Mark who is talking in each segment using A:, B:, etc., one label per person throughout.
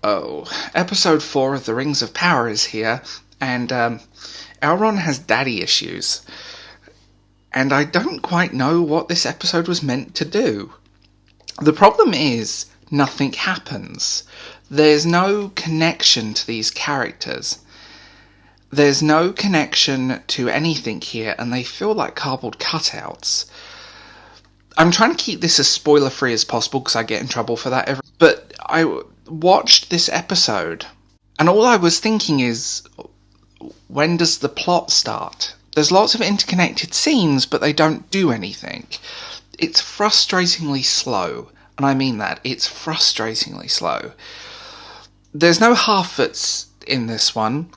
A: Oh, episode 4 of The Rings of Power is here, and Elrond has daddy issues. And I don't quite know what this episode was meant to do. The problem is, nothing happens. There's no connection to these characters. There's no connection to anything here, and they feel like cardboard cutouts. I'm trying to keep this as spoiler-free as possible, because I get in trouble for that but I watched this episode, and all I was thinking is, when does the plot start? There's lots of interconnected scenes, but they don't do anything. It's frustratingly slow, and I mean that. It's frustratingly slow. There's no half-foots in this one,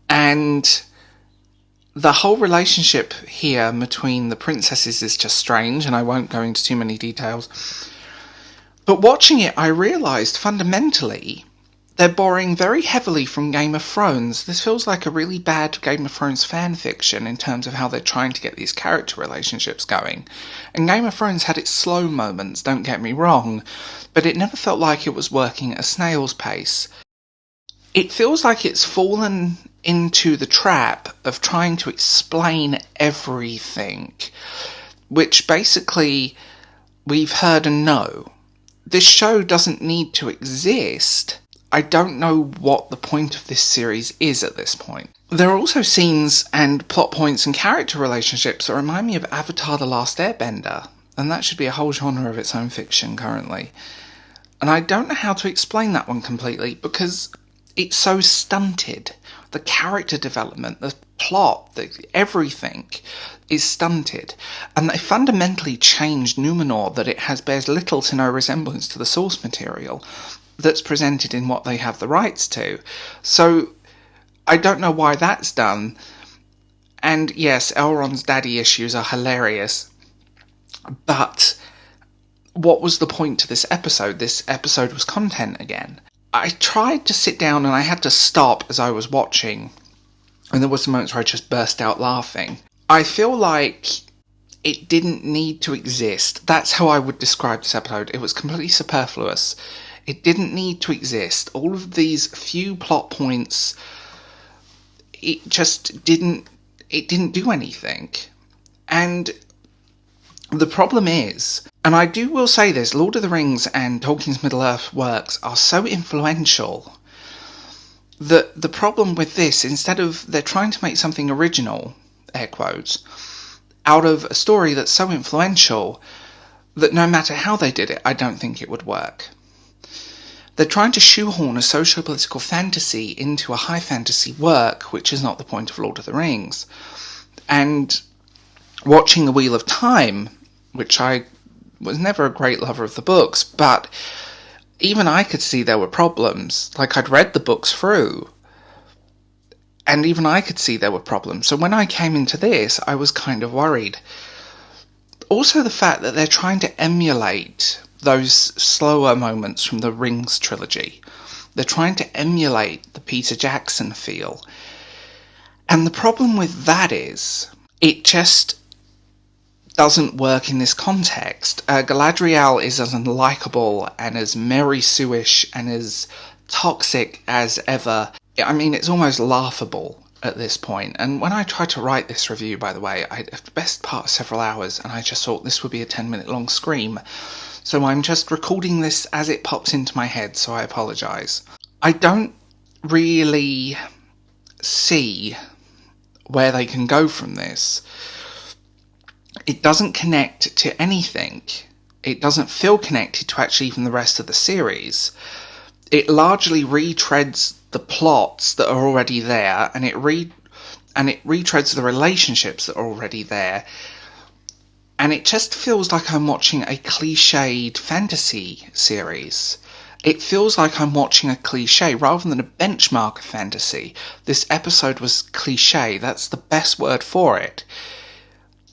A: and the whole relationship here between the princesses is just strange, and I won't go into too many details. But watching it, I realised fundamentally they're borrowing very heavily from Game of Thrones. This feels like a really bad Game of Thrones fan fiction in terms of how they're trying to get these character relationships going. And Game of Thrones had its slow moments, don't get me wrong, but it never felt like it was working at a snail's pace. It feels like it's fallen into the trap of trying to explain everything, which basically we've heard and know. This show doesn't need to exist. I don't know what the point of this series is at this point. There are also scenes and plot points and character relationships that remind me of Avatar: The Last Airbender, and that should be a whole genre of its own fiction currently. And I don't know how to explain that one completely, because it's so stunted. The character development, the plot, everything is stunted. And they fundamentally changed Numenor that it bears little to no resemblance to the source material that's presented in what they have the rights to. So I don't know why that's done. And yes, Elrond's daddy issues are hilarious. But what was the point to this episode? This episode was content again. I tried to sit down and I had to stop as I was watching, and there were some moments where I just burst out laughing. I feel like it didn't need to exist. That's how I would describe this episode. It was completely superfluous. It didn't need to exist. All of these few plot points, it just didn't do anything. And the problem is, and I will say this, Lord of the Rings and Tolkien's Middle-earth works are so influential that the problem with this, instead of they're trying to make something original, air quotes, out of a story that's so influential that no matter how they did it, I don't think it would work. They're trying to shoehorn a socio-political fantasy into a high fantasy work, which is not the point of Lord of the Rings. And watching The Wheel of Time, which I was never a great lover of the books, but even I could see there were problems. Like, I'd read the books through, and even I could see there were problems. So when I came into this, I was kind of worried. Also the fact that they're trying to emulate those slower moments from the Rings trilogy. They're trying to emulate the Peter Jackson feel. And the problem with that is, it just doesn't work in this context. Galadriel is as unlikable and as Mary Sue-ish and as toxic as ever. I mean, it's almost laughable at this point. And when I tried to write this review, by the way, I had the best part of several hours, and I just thought this would be a 10-minute long scream. So I'm just recording this as it pops into my head, so I apologise. I don't really see where they can go from this. It doesn't connect to anything. It doesn't feel connected to actually even the rest of the series. It largely retreads the plots that are already there, and it retreads the relationships that are already there. And it just feels like I'm watching a cliched fantasy series. It feels like I'm watching a cliche rather than a benchmark of fantasy. This episode was cliche. That's the best word for it.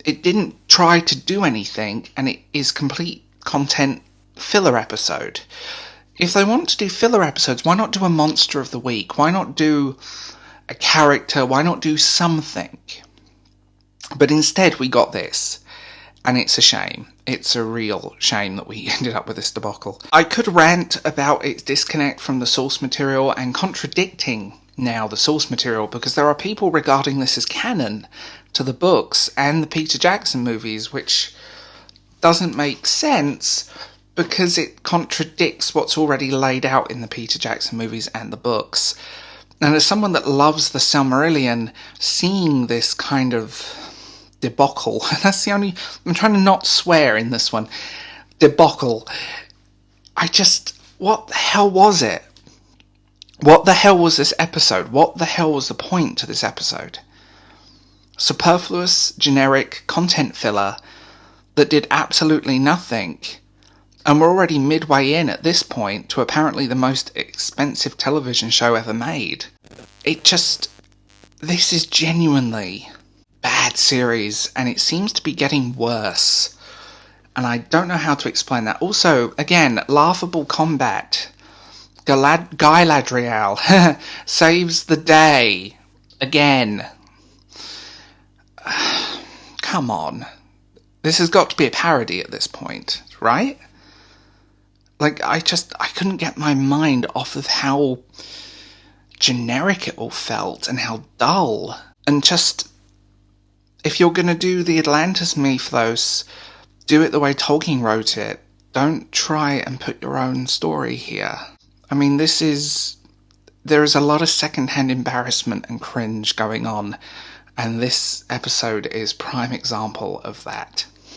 A: It didn't try to do anything, and it is complete content filler episode. If they want to do filler episodes, why not do a monster of the week? Why not do a character? Why not do something? But instead we got this. And it's a shame. It's a real shame that we ended up with this debacle. I could rant about its disconnect from the source material and contradicting now the source material, because there are people regarding this as canon to the books and the Peter Jackson movies, which doesn't make sense because it contradicts what's already laid out in the Peter Jackson movies and the books. And as someone that loves the Silmarillion, seeing this kind of debacle, that's the only, I'm trying to not swear in this one, debacle, what the hell was it? What the hell was this episode? What the hell was the point to this episode? Superfluous, generic content filler that did absolutely nothing. And we're already midway in at this point to apparently the most expensive television show ever made. This is genuinely bad series, and it seems to be getting worse. And I don't know how to explain that. Also, again, laughable combat. Guy Ladriel saves the day. Again. Come on. This has got to be a parody at this point, right? Like, I couldn't get my mind off of how generic it all felt and how dull. And just, if you're going to do the Atlantis mythos, do it the way Tolkien wrote it. Don't try and put your own story here. I mean, there is a lot of secondhand embarrassment and cringe going on, and this episode is prime example of that.